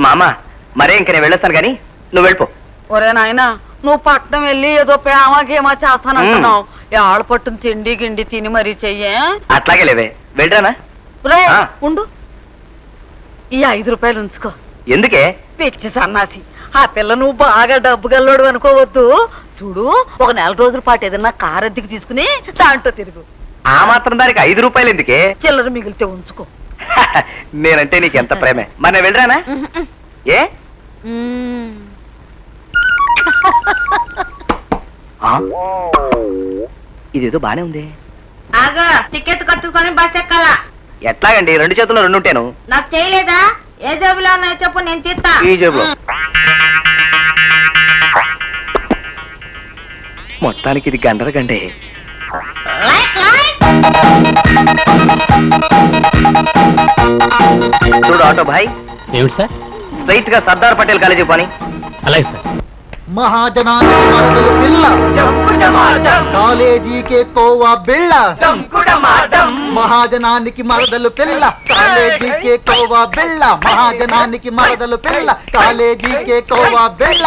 మామ మరే ఇంక నేను వెళ్ళొస్తాను కానీ నువ్వు వెళ్ళిపో. ఒరే నాయన నువ్వు పట్నం వెళ్ళి ఏదో ప్రేమకేమో చేస్తానంటున్నావు. ఆళ్ళ పట్టును తిండి గిండి తిని మరీ చెయ్యే. అట్లాగే లేవే, వెళ్ళరానా? ఉండు, ఈ 5 రూపాయలు ఉంచుకో. ఎందుకే? పిచ్చి సన్నాసి, ఆ పిల్ల నువ్వు బాగా డబ్బు గల్లోడు అనుకోవద్దు. చూడు, ఒక 4 రోజుల పాటు ఏదన్నా కారు అద్దెకి తీసుకుని దాంట్లో తిరుగు. ఆ మాత్రం దానికి 5 రూపాయలు ఎందుకే? చిల్లర మిగిలితే ఉంచుకో. నేనంటే నీకు ఎంత ప్రేమే. మరి నేను వెళ్ళరానా? ఏ ఇదేదో బానే ఉంది. టికెట్ కట్టుకొని బస్ ఎక్కాలా? ఎట్లాగండి? 2 చేతుల్లో 2 ఉంటాను. నాకు చేయలేదా? ఏ జేబులో ఉన్నాయో చెప్పు, నేను తీస్తా. ఈ జేబులో. మొత్తానికి ఇది గండర గండే. చూడు ఆటో భాయ్. ఏమిటి సార్? స్ట్రైట్ గా సర్దార్ పటేల్ కాలేజీ పోని. అలాగే సార్. మహాజనానికి మరదలు పిల్ల, కాలేజీకే కోవా బిళ్ళ. మహాజనానికి మరదలు పిల్ల, కాలేజీకే కోవా బిళ్ళ. మహాజనానికి మరదలు పిల్ల, కాలేజీకే కోవా బిళ్ళ.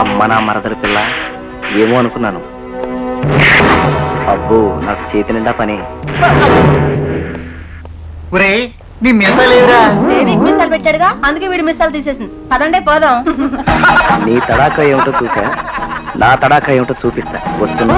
అమ్మ నా మరదల పిల్ల ఏమో అనుకున్నాను. అబ్బో, నాకు చేతి నిండా పని. నీ మిసాలేరా? మిసాలు పెట్టాడుగా, అందుకే వీడు మిసాలు తీసేసింది. పదండే పోదాం. నీ తడాకా ఏమిటో చూసా, నా తడాకా ఏమిటో చూపిస్తా. వస్తున్నా.